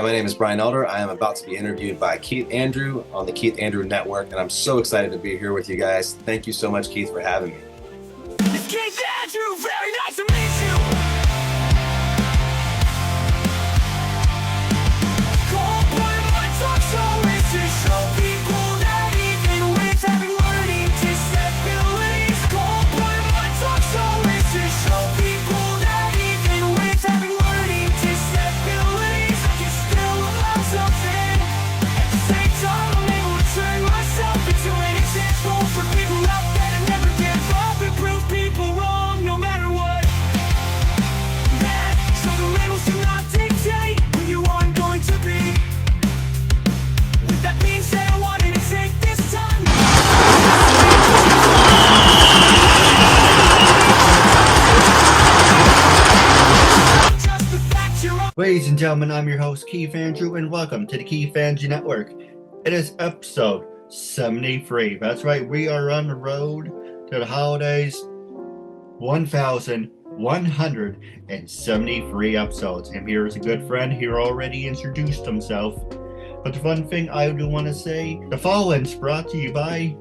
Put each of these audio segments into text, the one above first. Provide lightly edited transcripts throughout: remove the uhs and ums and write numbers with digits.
my name is Brian Elder. I am about to be interviewed by Keith Andrew on the Keith Andrew Network, and I'm so excited to be here with you guys. Thank you so much, Keith, for having me. It's Keith Andrew, very nice to meet you. Cold-blooded my talk show is to show people that even with having learning disabilities. Cold-blooded my talk show is to show people that even with having learning disabilities, I can still love something. At the same time, I'm able to turn myself into an example for people out there to never give up and prove people wrong, no matter what. So the labels do not dictate who you are going to be. With that being said, I wanted to take this time. Just the fact you're on. Ladies and gentlemen, I'm your host, Keith Andrew, and welcome to the Keith Andrew Network. It is episode 73. That's right, we are on the road to the holidays. 1,173 episodes. And here is a good friend. He already introduced himself. But the fun thing I do want to say, the following's brought to you by,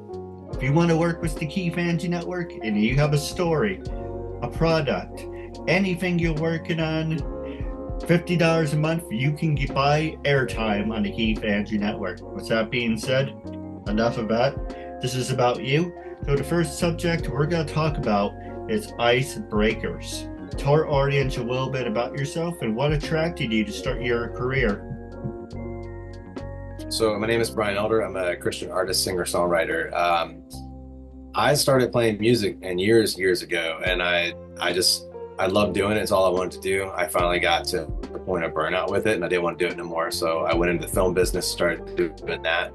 if you want to work with the Keith Andrew Network and you have a story, a product, anything you're working on, $50 a month, you can buy airtime on the Keith Andrew Network. With that being said, enough of that. This is about you. So the first subject we're going to talk about is icebreakers. Tell our audience a little bit about yourself and what attracted you to start your career. So my name is Brian Elder. I'm a Christian artist, singer, songwriter. I started playing music years ago, and I loved doing it. It's all I wanted to do. I finally got to the point of burnout with it, and I didn't want to do it anymore. So I went into the film business, started doing that.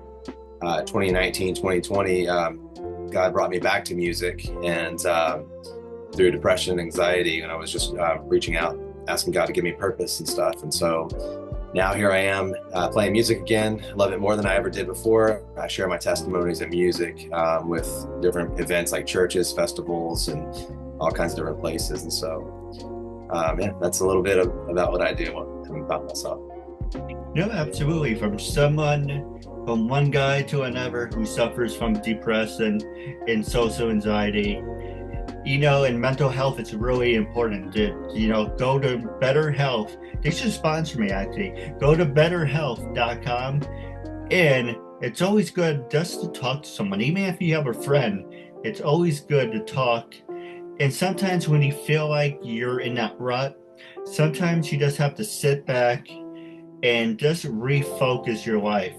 2019, 2020, God brought me back to music, and through depression and anxiety, and I was just reaching out, asking God to give me purpose and stuff. And so now here I am playing music again. I love it more than I ever did before. I share my testimonies in music with different events like churches, festivals, and all kinds of different places. And so, yeah, that's a little bit about what I do about myself. No, absolutely. From one guy to another who suffers from depression and social anxiety. You know, in mental health, it's really important to, go to Better Health. They should sponsor me, actually. Go to betterhealth.com. And it's always good just to talk to someone. Even if you have a friend, it's always good to talk. And sometimes when you feel like you're in that rut, sometimes you just have to sit back and just refocus your life.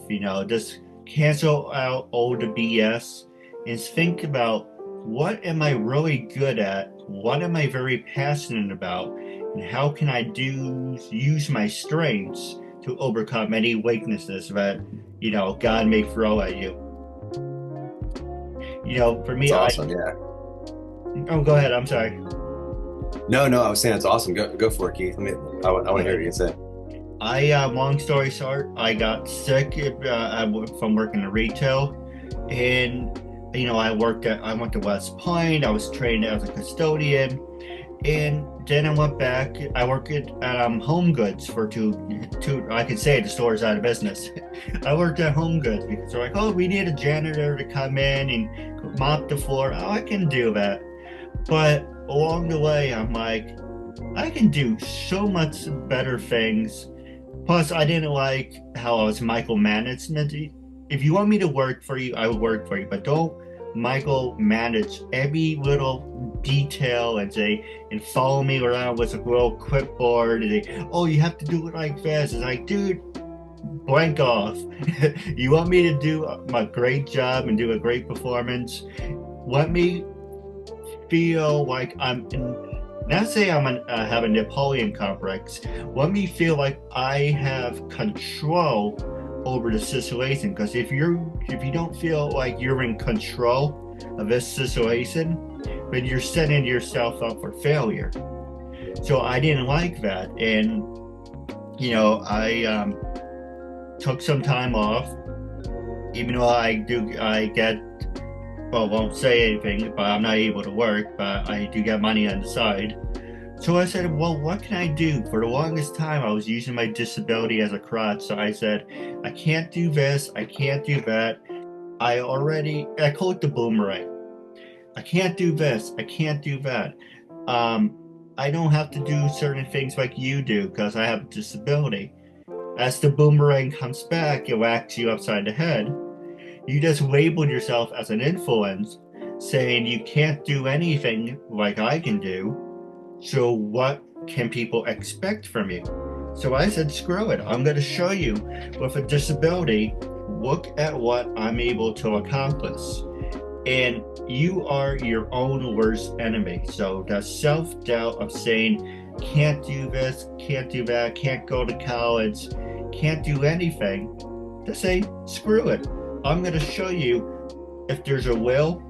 Just cancel out all the BS and think about, what am I really good at? What am I very passionate about? And how can I use my strengths to overcome any weaknesses that, God may throw at you? For me, that's awesome, yeah. Oh, go ahead. I'm sorry. No, I was saying it's awesome. Go for it, Keith. I want to hear what you say. Long story short, I got sick from working in retail, and I went to West Point. I was trained as a custodian, and then I went back. I worked at Home Goods for two. I could say the store's out of business. I worked at Home Goods because they're like, oh, we need a janitor to come in and mop the floor. Oh, I can do that. But along the way, I'm like, I can do so much better things. Plus, I didn't like how I was micromanagement. If you want me to work for you, I will work for you, but don't micromanage every little detail and follow me around with a little clipboard and say, oh, you have to do it like this. It's like, dude, blank off. You want me to do a great job and do a great performance? Let me feel like I'm have a Napoleon complex. Let me feel like I have control over the situation, because if you don't feel like you're in control of this situation, then you're setting yourself up for failure. So I didn't like that, and I took some time off, even though won't say anything, but I'm not able to work, but I do get money on the side. So I said, well, what can I do? For the longest time, I was using my disability as a crutch. So I said, I can't do this, I can't do that. I call it the boomerang. I can't do this, I can't do that. Um, I don't have to do certain things like you do because I have a disability. As the boomerang comes back, it whacks you upside the head. You just labeled yourself as an influence, saying you can't do anything like I can do. So what can people expect from you? So I said, screw it. I'm going to show you with a disability, look at what I'm able to accomplish. And you are your own worst enemy. So the self-doubt of saying, can't do this, can't do that, can't go to college, can't do anything, to say, screw it. I'm going to show you if there's a will,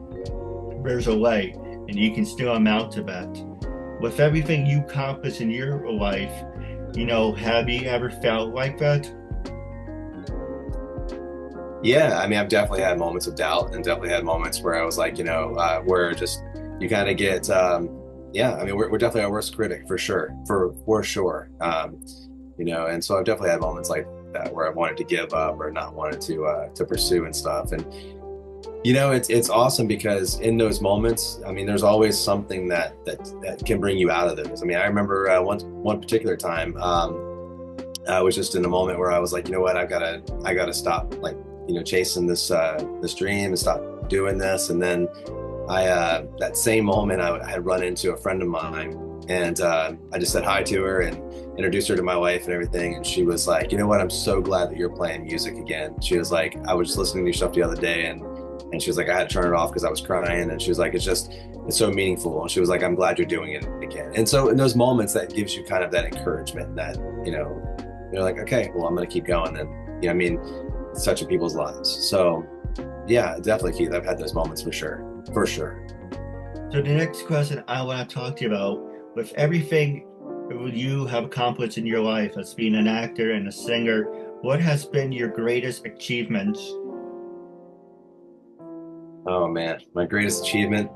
there's a way, and you can still amount to that. With everything you accomplish in your life, have you ever felt like that? Yeah, I mean, I've definitely had moments of doubt and definitely had moments where I was like, where just you kind of get, yeah, I mean, we're definitely our worst critic for sure, for sure. And so I've definitely had moments like that where I wanted to give up or not wanted to pursue and stuff. And it's awesome because in those moments, I mean, there's always something that can bring you out of those. I mean, I remember one particular time, I was just in a moment where I was like, you know what, I gotta stop, like, chasing this dream and stop doing this. And then I that same moment I had run into a friend of mine, and I just said hi to her and introduced her to my wife and everything. And she was like, you know what, I'm so glad that you're playing music again. She was like, I was just listening to your stuff the other day, and she was like, I had to turn it off because I was crying. And she was like, it's so meaningful. And she was like, I'm glad you're doing it again. And so in those moments, that gives you kind of that encouragement that, you're like, okay, well, I'm going to keep going. And, I mean, it's touching people's lives. So yeah, definitely, Keith, I've had those moments for sure. For sure. So the next question I want to talk to you about, with everything you have accomplished in your life as being an actor and a singer, what has been your greatest achievement? Oh man, my greatest achievement.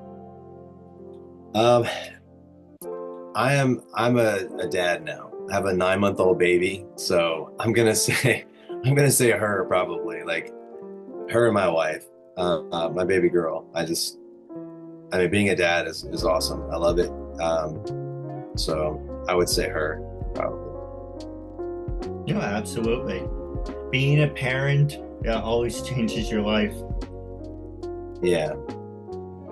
Um, I'm a dad now. I have a 9-month-old baby, so I'm gonna say her probably, like her and my wife, my baby girl. I mean, being a dad is awesome. I love it. So I would say her probably. Absolutely. Being a parent, always changes your life. Yeah,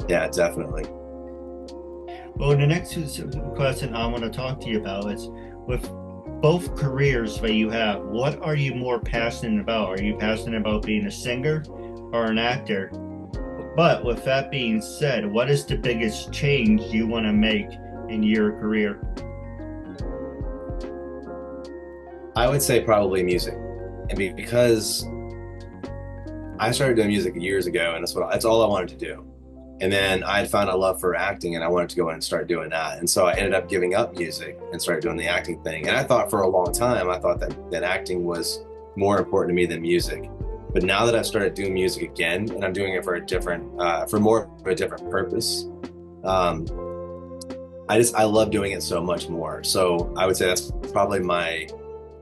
yeah, definitely. Well, the next question I want to talk to you about is, with both careers that you have, what are you more passionate about? Are you passionate about being a singer or an actor? But with that being said, what is the biggest change you want to make in your career? I would say probably music. I mean, because I started doing music years ago, and that's all I wanted to do. And then I had found a love for acting, and I wanted to go in and start doing that. And so I ended up giving up music and started doing the acting thing. And I thought for a long time, I thought that acting was more important to me than music. But now that I've started doing music again, and I'm doing it for more of a different purpose, I love doing it so much more. So I would say that's probably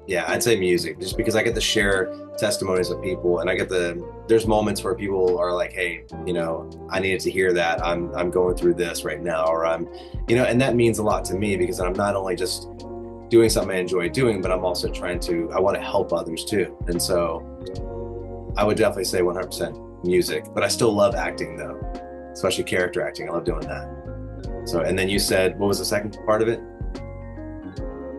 I'd say music, just because I get to share testimonies of people, and there's moments where people are like, hey, I needed to hear that. I'm going through this right now, or and that means a lot to me because I'm not only just doing something I enjoy doing, but I'm also I want to help others too. And so I would definitely say 100% music, but I still love acting though, especially character acting. I love doing that. So, and then you said, what was the second part of it?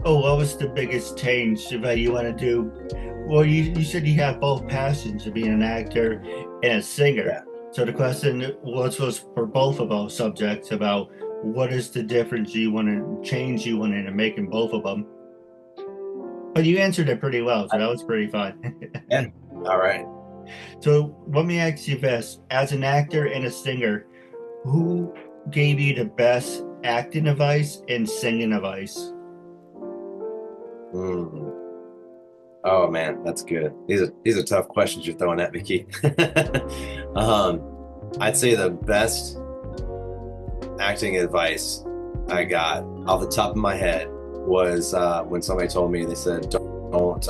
Oh, what was the biggest change that you want to do? Well, you said you have both passions of being an actor and a singer. Yeah. So the question was for both of those subjects about what is the difference you want to change, you wanted to make in both of them. But you answered it pretty well, so that was pretty fun. Yeah. All right. So let me ask you this. As an actor and a singer, who gave you the best acting advice and singing advice? Oh man, that's good. These are tough questions you're throwing at me, Keith. I'd say the best acting advice I got off the top of my head was when somebody told me, they said, don't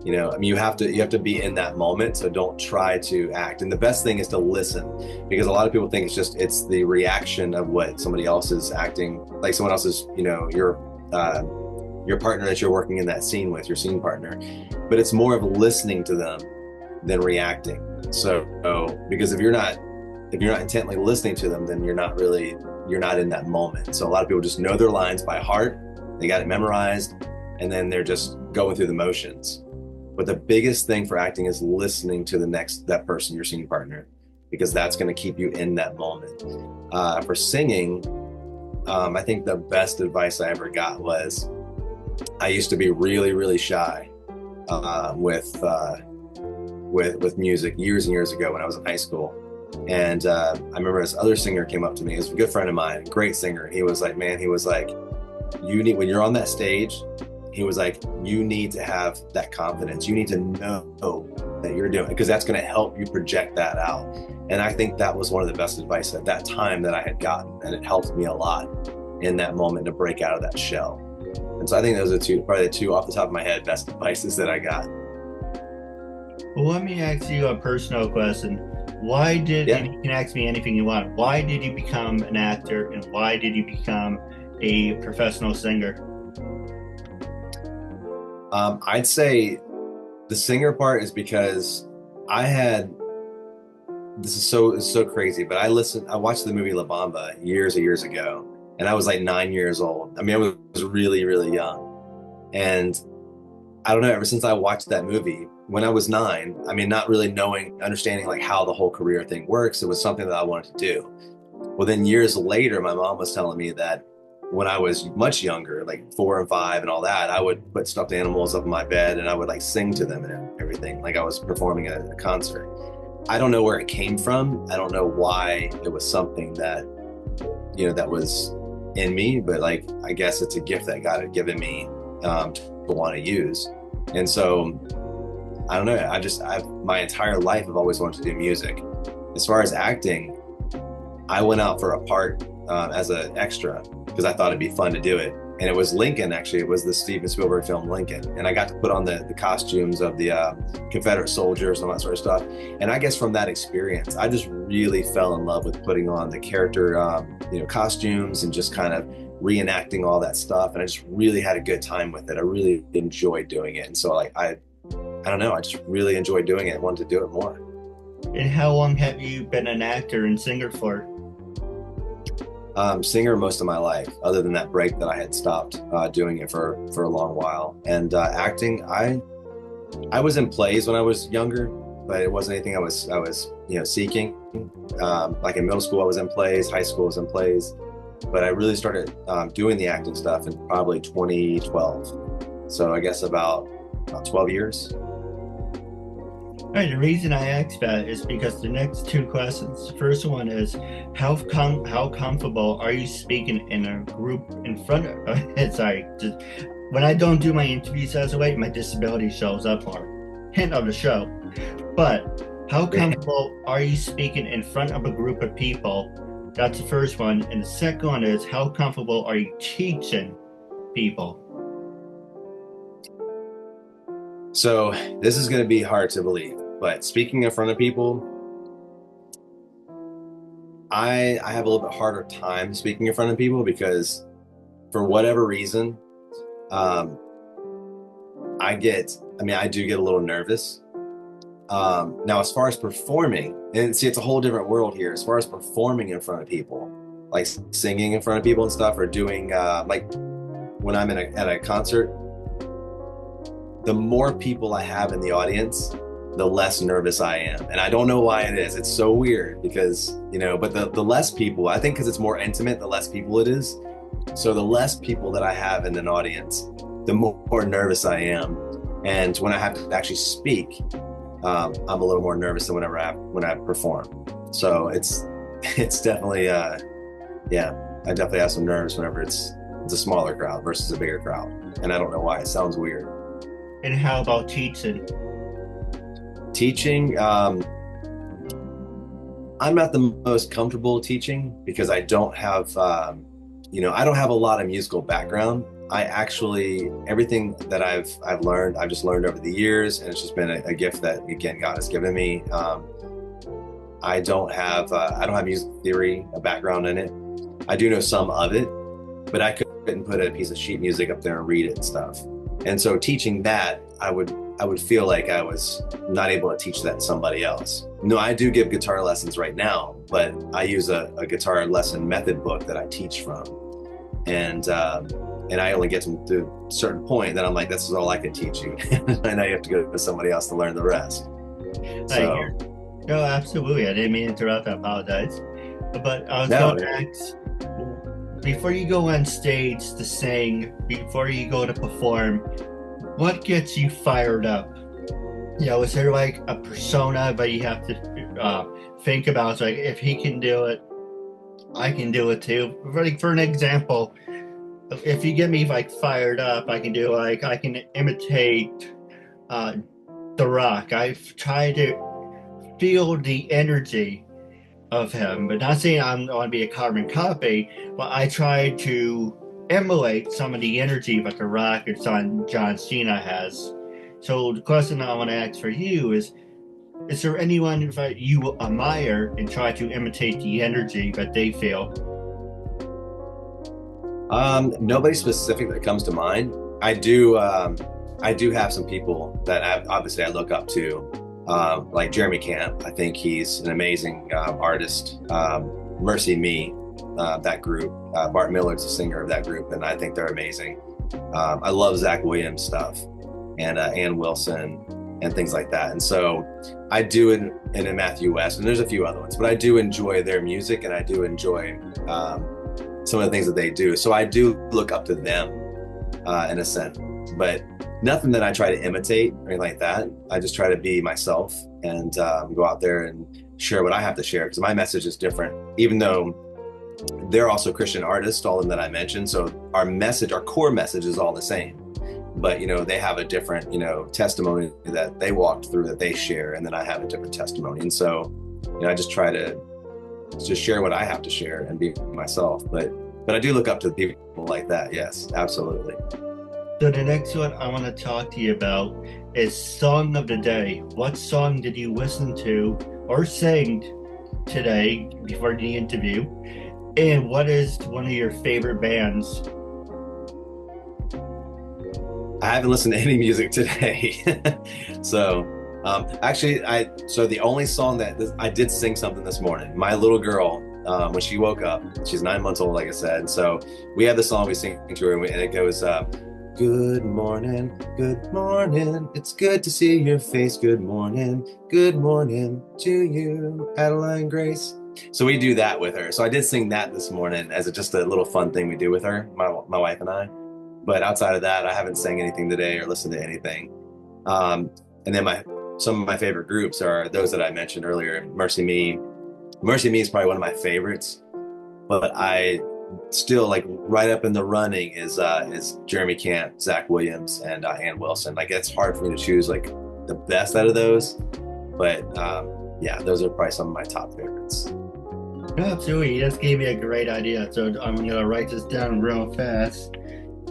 I mean, you have to be in that moment, so don't try to act. And the best thing is to listen, because a lot of people think it's the reaction of what somebody else is acting like, someone else's, your partner that you're working in that scene with, your scene partner. But it's more of listening to them than reacting. So because if you're not intently listening to them, then you're not in that moment. So a lot of people just know their lines by heart, they got it memorized, and then they're just going through the motions. But the biggest thing for acting is listening to that person, your scene partner, because that's going to keep you in that moment. For singing, I think the best advice I ever got was, I used to be really, really shy with music years and years ago when I was in high school. And I remember this other singer came up to me. He was a good friend of mine, great singer. He was like, man, when you're on that stage, he was like, you need to have that confidence. You need to know that you're doing it, because that's going to help you project that out. And I think that was one of the best advice at that time that I had gotten. And it helped me a lot in that moment to break out of that shell. And so I think those are probably the two off the top of my head best advices that I got. Well, let me ask you a personal question. And you can ask me anything you want. Why did you become an actor, and why did you become a professional singer? I'd say the singer part is because this is so crazy, but I watched the movie La Bamba years and years ago, and I was like 9 years old. I mean, I was really, really young. And I don't know, ever since I watched that movie when I was 9, I mean, not really understanding like how the whole career thing works, it was something that I wanted to do. Well, then years later, my mom was telling me that when I was much younger, like 4 and 5 and all that, I would put stuffed animals up in my bed and I would like sing to them and everything, like I was performing at a concert. I don't know where it came from. I don't know why it was something that, that was in me, but like, I guess it's a gift that God had given me to want to use. And so, I don't know, my entire life I've always wanted to do music. As far as acting, I went out for a part as an extra because I thought it'd be fun to do it. And it was Lincoln, actually. It was the Steven Spielberg film Lincoln. And I got to put on the costumes of the Confederate soldiers and all that sort of stuff. And I guess from that experience, I just really fell in love with putting on the character costumes and just kind of reenacting all that stuff. And I just really had a good time with it. I really enjoyed doing it. And so like I don't know, I just really enjoyed doing it and wanted to do it more. And how long have you been an actor and singer for? Singer most of my life, other than that break that I had stopped doing it for a long while. And acting, I was in plays when I was younger, but it wasn't anything I was seeking. Like in middle school, I was in plays. High school, I was in plays. But I really started doing the acting stuff in probably 2012. So I guess about 12 years. All right, the reason I asked that is because the next two questions. The first one is, how comfortable are you speaking in a group in front of? When I don't do my interviews as a way, my disability shows up more. Hint of the show. But how comfortable are you speaking in front of a group of people? That's the first one. And the second one is, how comfortable are you teaching people? So this is going to be hard to believe, but speaking in front of people, I have a little bit harder time speaking in front of people because for whatever reason, I do get a little nervous. Now, as far as performing, and see, it's a whole different world here. As far as performing in front of people, like singing in front of people and stuff, or doing like when I'm at a concert, the more people I have in the audience, the less nervous I am. And I don't know why it is. It's so weird because, but the less people, I think because it's more intimate, the less people it is. So the less people that I have in an audience, the more nervous I am. And when I have to actually speak, I'm a little more nervous than when I perform. So it's definitely, I definitely have some nerves whenever it's a smaller crowd versus a bigger crowd. And I don't know why. It sounds weird. And how about teaching? Teaching, I'm not the most comfortable teaching because I don't have I don't have a lot of musical background. I actually, everything that I've learned, I've just learned over the years, and it's just been a gift that, again, God has given me. I don't have music theory, a background in it. I do know some of it, but I couldn't put a piece of sheet music up there and read it and stuff. And so teaching that, I would feel like I was not able to teach that to somebody else. No, I do give guitar lessons right now, but I use a guitar lesson method book that I teach from. And I only get to a certain point that I'm like, this is all I can teach you. And I have to go to somebody else to learn the rest. So, no, absolutely. I didn't mean to interrupt. I apologize. But I was going to ask, before you go on stage to sing, before you go to perform, what gets you fired up? Is there like a persona that you have to think about? It's like, if he can do it, I can do it too. Like, for an example, if you get me like fired up, I can imitate The Rock. I've tried to feel the energy of him, but not saying I'm going to be a carbon copy, but I try to emulate some of the energy that The Rock and John Cena has. So the question I want to ask for you is there anyone that you admire and try to imitate the energy that they feel? Nobody specific that comes to mind. I do have some people that obviously I look up to, like Jeremy Camp. I think he's an amazing artist. Mercy Me, that group. Bart Millard's the singer of that group, and I think they're amazing. I love Zach Williams stuff, and Ann Wilson, and things like that. And so I do, in Matthew West, and there's a few other ones, but I do enjoy their music, and I do enjoy some of the things that they do. So I do look up to them in a sense, but nothing that I try to imitate or anything like that. I just try to be myself and go out there and share what I have to share, because my message is different, even though they're also Christian artists, all of them that I mentioned. So our core message is all the same, but they have a different, testimony that they walked through that they share, and then I have a different testimony. And so, I just try to just share what I have to share and be myself. But I do look up to people like that. Yes, absolutely. So the next one I want to talk to you about is Song of the Day. What song did you listen to or sing today before the interview? And what is one of your favorite bands? I haven't listened to any music today. So so the only song that I did sing something this morning. My little girl, when she woke up, she's 9 months old, like I said. So we have the song we sing to her, and it goes, good morning, it's good to see your face. Good morning to you, Adeline Grace. So we do that with her. So I did sing that this morning as just a little fun thing we do with her, my wife and I. But outside of that, I haven't sang anything today or listened to anything. And then some of my favorite groups are those that I mentioned earlier. Mercy Me is probably one of my favorites, but I still, like, right up in the running is Jeremy Camp, Zach Williams, and Ann Wilson. Like, it's hard for me to choose like the best out of those, but yeah, those are probably some of my top favorites. Absolutely, you just gave me a great idea. So I'm gonna write this down real fast.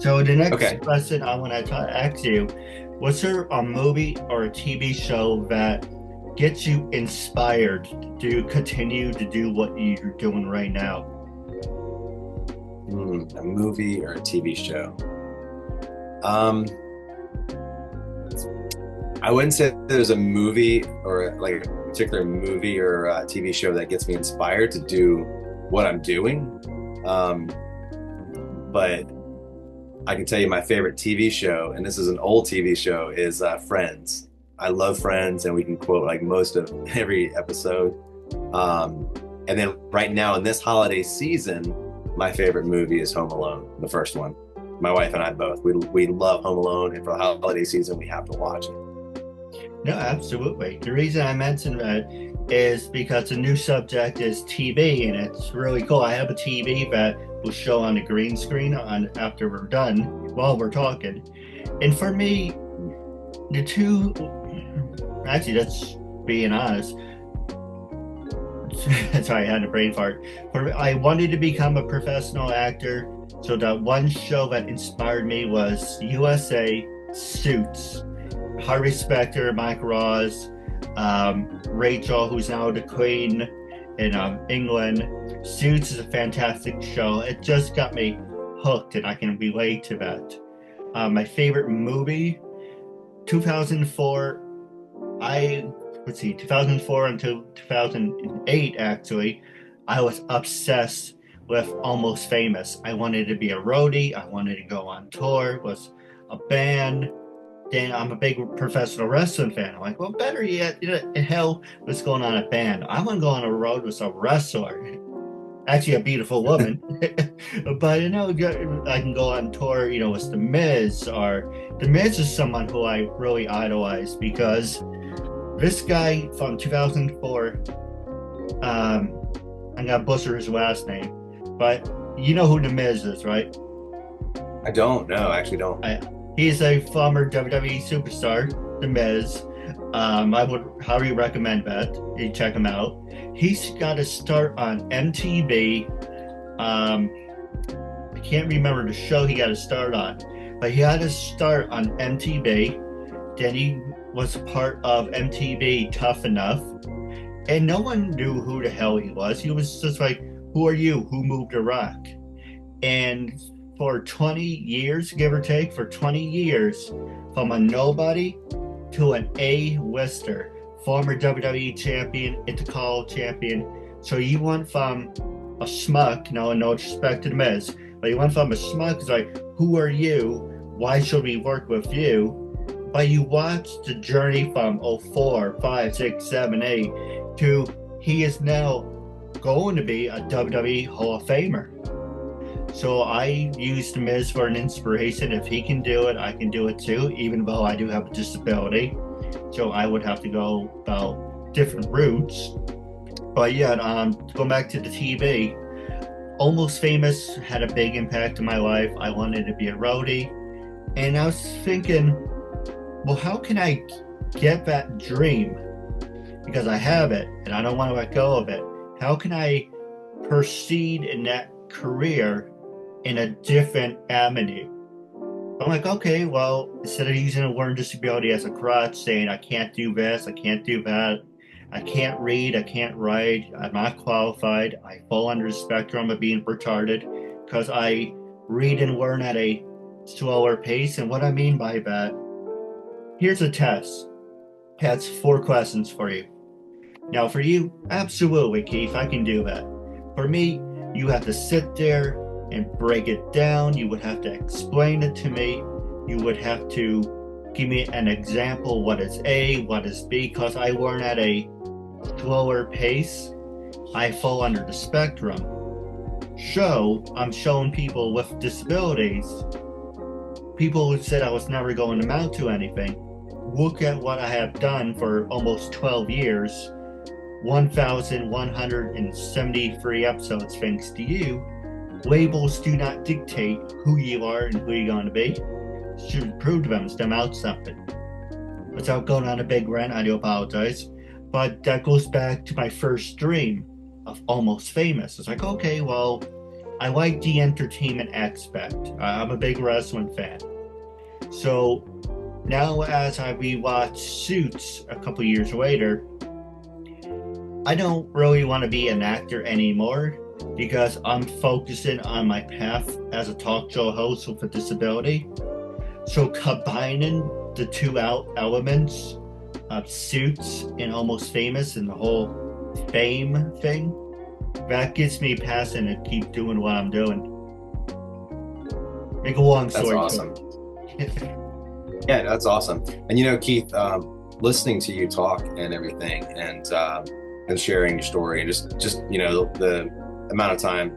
So the next question I want to ask you, was there a movie or a TV show that gets you inspired to continue to do what you're doing right now? A movie or a TV show? I wouldn't say there's a movie or like a particular movie or a TV show that gets me inspired to do what I'm doing. But I can tell you my favorite TV show, and this is an old TV show, is Friends. I love Friends, and we can quote like most of every episode. And then right now in this holiday season, my favorite movie is Home Alone, the first one. My wife and I both. We love Home Alone, and for the holiday season, we have to watch it. No, absolutely. The reason I mentioned that is because the new subject is TV, and it's really cool. I have a TV that will show on the green screen after we're done while we're talking. And for me, actually, that's being honest, Sorry, I had a brain fart. I wanted to become a professional actor, so that one show that inspired me was USA Suits. Harvey Specter, Mike Ross, Rachel, who's now the Queen in England. Suits is a fantastic show. It just got me hooked, and I can relate to that. My favorite movie, 2004. 2004 until 2008, actually, I was obsessed with Almost Famous. I wanted to be a roadie. I wanted to go on tour, was a band. Then I'm a big professional wrestling fan. I'm like, well, better yet, hell, what's going on a band? I want to go on a road with a wrestler. Actually, a beautiful woman. But, I can go on tour, with The Miz. Or The Miz is someone who I really idolize because this guy from 2004, I'm gonna butcher his last name, but you know who The Miz is, right? I don't know. I actually don't. He's a former WWE superstar, The Miz. I would highly recommend that you check him out. He's got a start on MTV. I can't remember the show he got a start on, but he had a start on MTV. Then he was part of MTV Tough Enough, and no one knew who the hell he was. He was just like, who are you? Who moved a rock? And for 20 years, give or take, for 20 years, from a nobody to an A-lister, former WWE champion, Intercontinental champion. So you went from a schmuck, no disrespect to The Miz, but you went from a schmuck, it's like, who are you? Why should we work with you? But you watch the journey from 04, 5, 6, 7, 8 to he is now going to be a WWE Hall of Famer. So I use The Miz for an inspiration. If he can do it, I can do it too, even though I do have a disability. So I would have to go about different routes. But yeah, going back to the TV, Almost Famous had a big impact in my life. I wanted to be a roadie. And I was thinking, well, how can I get that dream? Because I have it and I don't want to let go of it. How can I proceed in that career in a different avenue? I'm like, okay, well, instead of using a learning disability as a crutch, saying I can't do this, I can't do that, I can't read, I can't write, I'm not qualified, I fall under the spectrum of being retarded because I read and learn at a slower pace. And what I mean by that, here's a test. It has 4 questions for you. Now, for you, absolutely, Keith, I can do that. For me, you have to sit there and break it down. You would have to explain it to me. You would have to give me an example. What is A? What is B? Because I learn at a slower pace. I fall under the spectrum. So, I'm showing people with disabilities, people who said I was never going to amount to anything. Look at what I have done for almost 12 years, 1,173 episodes thanks to you. Labels do not dictate who you are and who you're going to be. You should prove to them out something. Without going on a big rant, I do apologize. But that goes back to my first dream of Almost Famous. It's like, okay, well, I like the entertainment aspect. I'm a big wrestling fan. So now as I rewatch Suits a couple years later, I don't really want to be an actor anymore because I'm focusing on my path as a talk show host with a disability. So combining the two elements of Suits and Almost Famous and the whole fame thing, that gives me passion to keep doing what I'm doing. Make a long story That's awesome. Yeah, that's awesome. And Keith, listening to you talk and everything, and sharing your story, and just the amount of time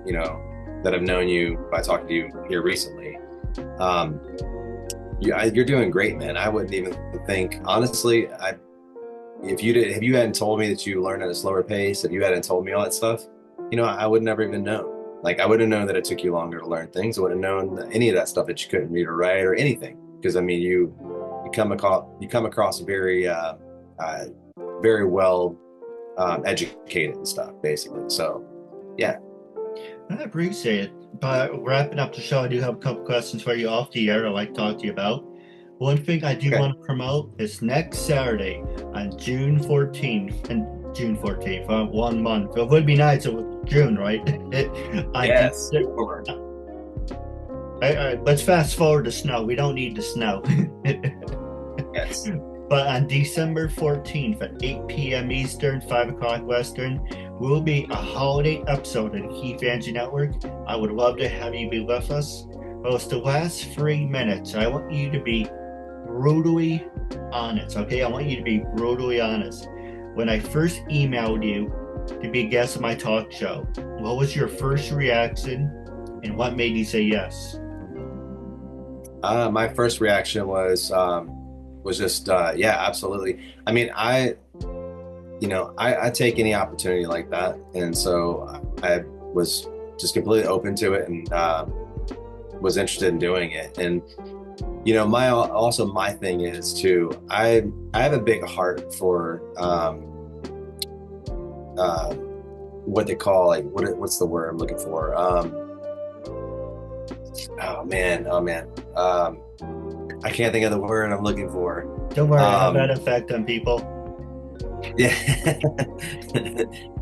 that I've known you by talking to you here recently, you're doing great, man. I wouldn't even think, honestly, if you hadn't told me that you learned at a slower pace, if you hadn't told me all that stuff, I would never even know. Like, I wouldn't have known that it took you longer to learn things. I wouldn't have known any of that stuff, that you couldn't read or write or anything. Because you come across very very well educated and stuff, basically. So, yeah. I appreciate it. But wrapping up the show, I do have a couple questions for you off the air I'd like to talk to you about. One thing I do Okay. want to promote is next Saturday on June 14th, and June 14th, 1 month. It would be nice if it was June, right? Yes. Sure. Let's fast forward to snow. We don't need the snow. Yes. But on December 14th at 8 p.m. Eastern, 5 o'clock Western, will be a holiday episode of the Keith Andrew Network. I would love to have you be with us. Well, it's the last 3 minutes. I want you to be brutally honest, okay? I want you to be brutally honest. When I first emailed you to be a guest on my talk show, what was your first reaction and what made you say yes? My first reaction was just yeah, absolutely. I mean, I take any opportunity like that, and so I was just completely open to it, and was interested in doing it. And my thing is too, I have a big heart for what they call, like, what's the word I'm looking for? Oh man. I can't think of the word I'm looking for. Don't worry, I have that effect on people. Yeah.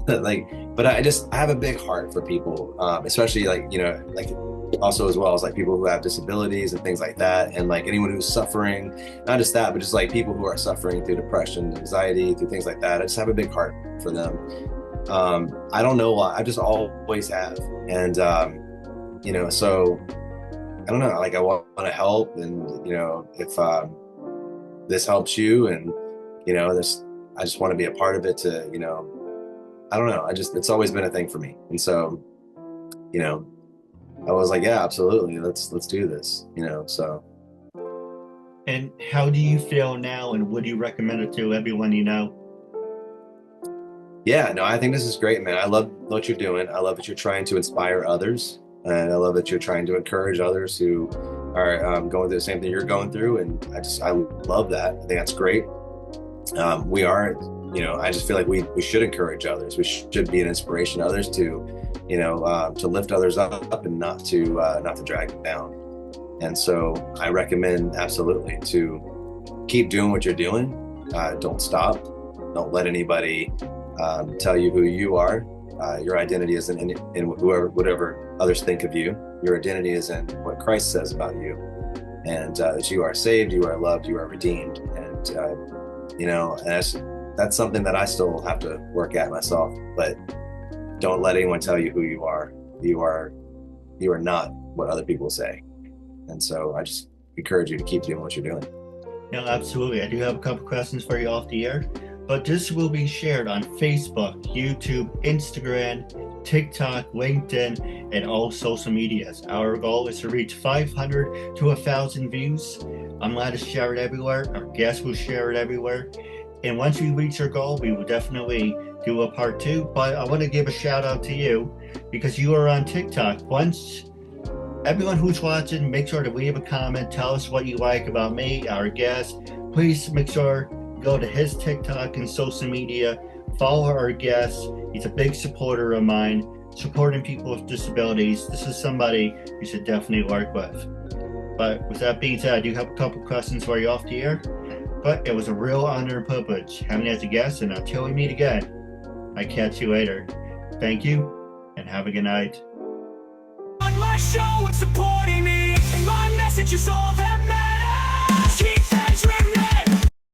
But I have a big heart for people, especially like also as well as like people who have disabilities and things like that, and like anyone who's suffering, not just that, but just like people who are suffering through depression, anxiety, through things like that. I just have a big heart for them. I don't know why, I just always have. And so I don't know, like I want to help, and if this helps you, and I just want to be a part of it to, I don't know, it's always been a thing for me. And so I was like, yeah, absolutely, let's do this, so. And how do you feel now, and would you recommend it to everyone you know? Yeah, no, I think this is great, man. I love what you're doing. I love that you're trying to inspire others, and I love that you're trying to encourage others who are going through the same thing you're going through. And I love that. I think that's great. We are, I just feel like we should encourage others. We should be an inspiration to others to lift others up, and not to drag them down. And so I recommend absolutely to keep doing what you're doing. Don't stop. Don't let anybody tell you who you are. Your identity isn't in whatever others think of you. Your identity is in what Christ says about you, and that you are saved, you are loved, you are redeemed. And and that's something that I still have to work at myself. But don't let anyone tell you who you are. You are not what other people say. And so I just encourage you to keep doing what you're doing. No, absolutely. I do have a couple questions for you off the air, but this will be shared on Facebook, YouTube, Instagram, TikTok, LinkedIn, and all social medias. Our goal is to reach 500 to 1,000 views. I'm glad to share it everywhere. Our guests will share it everywhere. And once we reach our goal, we will definitely do a part 2. But I want to give a shout out to you because you are on TikTok. Once everyone who's watching, make sure to leave a comment. Tell us what you like about me, our guest. Please make sure go to his TikTok and social media. Follow our guest. He's a big supporter of mine, supporting people with disabilities. This is somebody you should definitely work with. But with that being said, I do have a couple questions for you off the air. But it was a real honor and privilege having you as a guest, and until we meet again, I catch you later. Thank you, and have a good night. On my show, it's supporting me, and my message is all that